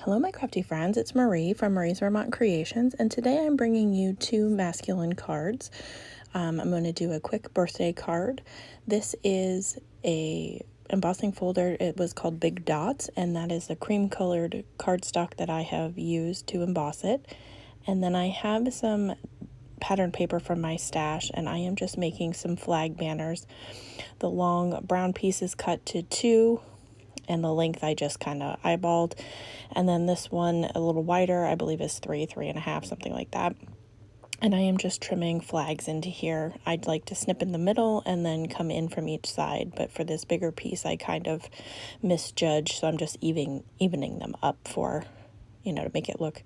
Hello, my crafty friends. It's Marie from Marie's Vermont Creations, and today I'm bringing you two masculine cards. I'm going to do a quick birthday card. This is a embossing folder. It was called Big Dots, and that is the cream-colored cardstock that I have used to emboss it. And then I have some pattern paper from my stash, and I am just making some flag banners. The long brown piece is cut to 2, and the length I just kind of eyeballed. And then this one, a little wider, I believe is 3.5, something like that. And I am just trimming flags into here. I'd like to snip in the middle and then come in from each side, but for this bigger piece, I kind of misjudged, so I'm just evening them up for, to make it look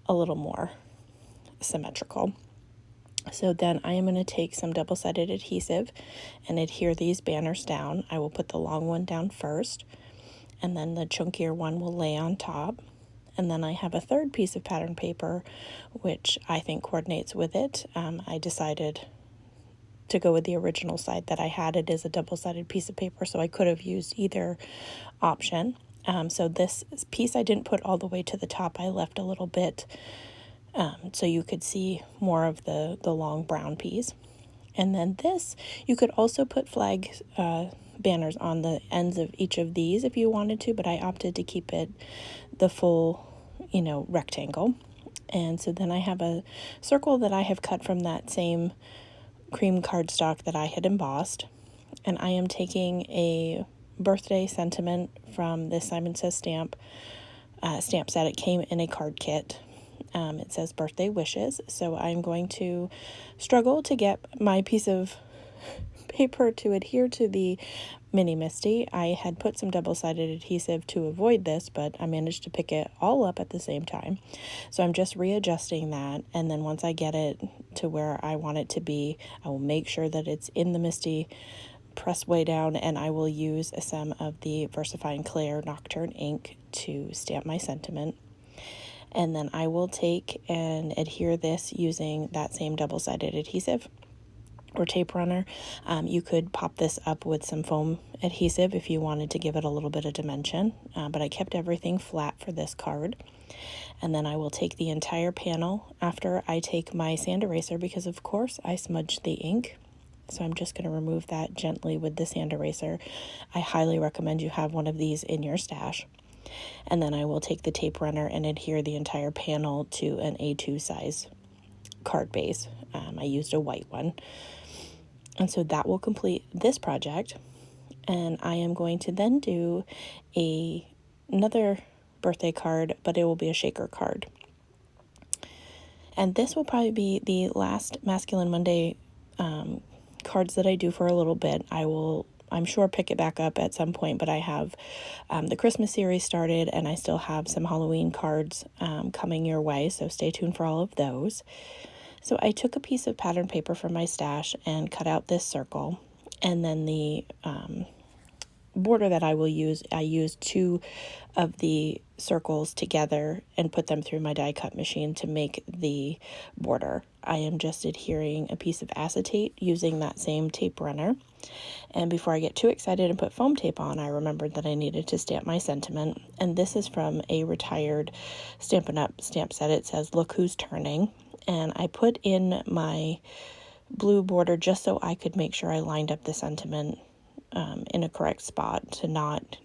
a little more symmetrical. So then I am going to take some double-sided adhesive and adhere these banners down. I will put the long one down first, and then the chunkier one will lay on top. And then I have a third piece of pattern paper, which I think coordinates with it. I decided to go with the original side that I had. It is a double-sided piece of paper, so I could have used either option. So this piece I didn't put all the way to the top. I left a little bit so you could see more of the long brown piece. And then this, you could also put flag banners on the ends of each of these if you wanted to, but I opted to keep it the full, rectangle. And so then I have a circle that I have cut from that same cream cardstock that I had embossed. And I am taking a birthday sentiment from this Simon Says stamp set. It came in a card kit. It says birthday wishes. So I'm going to struggle to get my piece of paper to adhere to the Mini Misty. I had put some double-sided adhesive to avoid this, but I managed to pick it all up at the same time. So I'm just readjusting that, and then once I get it to where I want it to be, I will make sure that it's in the Misty, press way down, and I will use some of the VersaFine Clair Nocturne ink to stamp my sentiment. And then I will take and adhere this using that same double-sided adhesive or tape runner. You could pop this up with some foam adhesive if you wanted to give it a little bit of dimension, but I kept everything flat for this card. And then I will take the entire panel after I take my sand eraser, because of course I smudged the ink. So I'm just going to remove that gently with the sand eraser. I highly recommend you have one of these in your stash. And then I will take the tape runner and adhere the entire panel to an A2 size card base. I used a white one. And so that will complete this project. And I am going to then do another birthday card, but it will be a shaker card. And this will probably be the last Masculine Monday cards that I do for a little bit. I'm sure, pick it back up at some point, but I have the Christmas series started, and I still have some Halloween cards coming your way, so stay tuned for all of those. So I took a piece of pattern paper from my stash and cut out this circle, and then the border that I will use, I used 2 of the circles together and put them through my die cut machine to make the border. I am just adhering a piece of acetate using that same tape runner. And before I get too excited and put foam tape on, I remembered that I needed to stamp my sentiment. And this is from a retired Stampin' Up! Stamp set. It says, "Look Who's Turning." And I put in my blue border just so I could make sure I lined up the sentiment in a correct spot to not,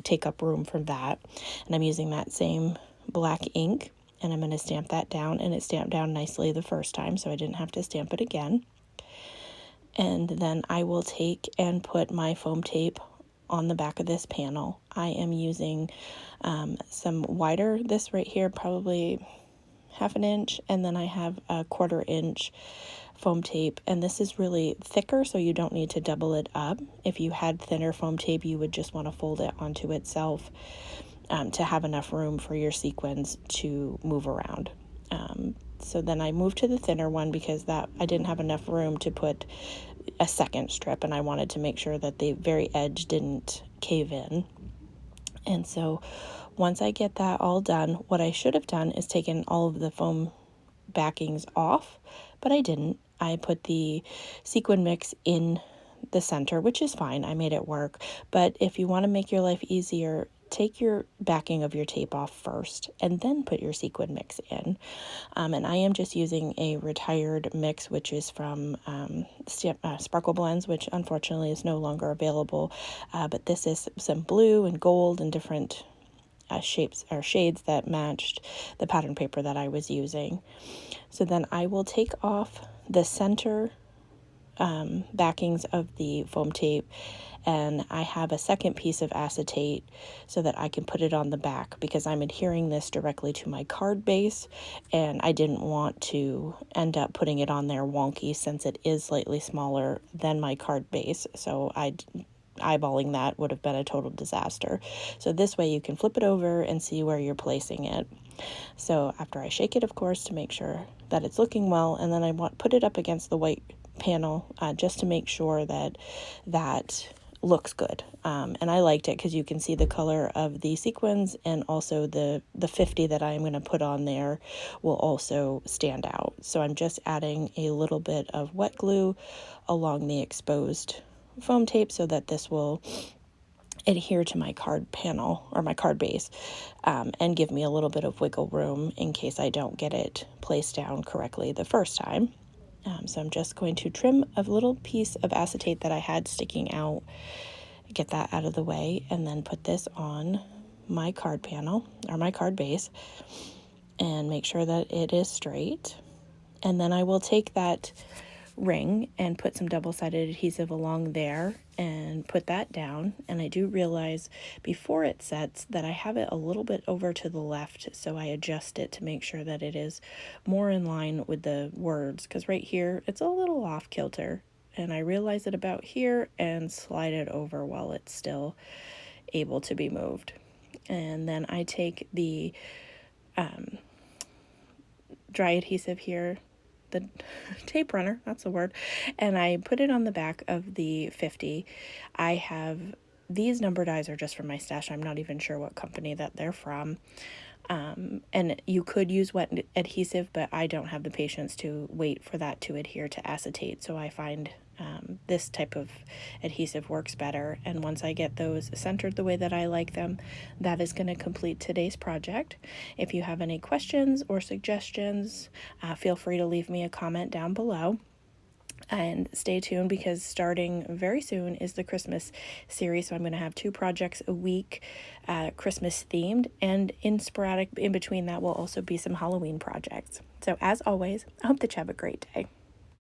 take up room from that. And I'm using that same black ink, and I'm going to stamp that down, and it stamped down nicely the first time, so I didn't have to stamp it again. And then I will take and put my foam tape on the back of this panel. I am using some wider, this right here, probably 1/2 inch, and then I have a 1/4 inch foam tape, and this is really thicker, so you don't need to double it up. If you had thinner foam tape, you would just want to fold it onto itself to have enough room for your sequins to move around. So then I moved to the thinner one because that I didn't have enough room to put a second strip, and I wanted to make sure that the very edge didn't cave in. And so once I get that all done, what I should have done is taken all of the foam backings off, but I didn't. I put the sequin mix in the center, which is fine. I made it work. But if you want to make your life easier, take your backing of your tape off first and then put your sequin mix in. And I am just using a retired mix, which is from Sparkle Blends, which unfortunately is no longer available. But this is some blue and gold and different shapes or shades that matched the pattern paper that I was using. So then I will take off the center backings of the foam tape, and I have a second piece of acetate so that I can put it on the back, because I'm adhering this directly to my card base and I didn't want to end up putting it on there wonky since it is slightly smaller than my card base. So eyeballing that would have been a total disaster. So this way you can flip it over and see where you're placing it. So after I shake it, of course, to make sure that it's looking well, and then I put it up against the white panel just to make sure that that looks good. And I liked it because you can see the color of the sequins, and also the 50 that I'm going to put on there will also stand out. So I'm just adding a little bit of wet glue along the exposed foam tape so that this will adhere to my card panel or my card base, and give me a little bit of wiggle room in case I don't get it placed down correctly the first time. So I'm just going to trim a little piece of acetate that I had sticking out, get that out of the way, and then put this on my card panel or my card base and make sure that it is straight. And then I will take that ring and put some double-sided adhesive along there and put that down. And I do realize before it sets that I have it a little bit over to the left, so I adjust it to make sure that it is more in line with the words, because right here it's a little off kilter, and I realize it about here and slide it over while it's still able to be moved. And then I take the dry adhesive here, the tape runner, that's the word, and I put it on the back of the 50. I have these number dies are just from my stash. I'm not even sure what company that they're from. And you could use wet adhesive, but I don't have the patience to wait for that to adhere to acetate. So I find this type of adhesive works better. And once I get those centered the way that I like them, that is going to complete today's project. If you have any questions or suggestions, feel free to leave me a comment down below. And stay tuned, because starting very soon is the Christmas series. So I'm going to have 2 projects a week, Christmas themed, and in between that will also be some Halloween projects. So as always, I hope that you have a great day.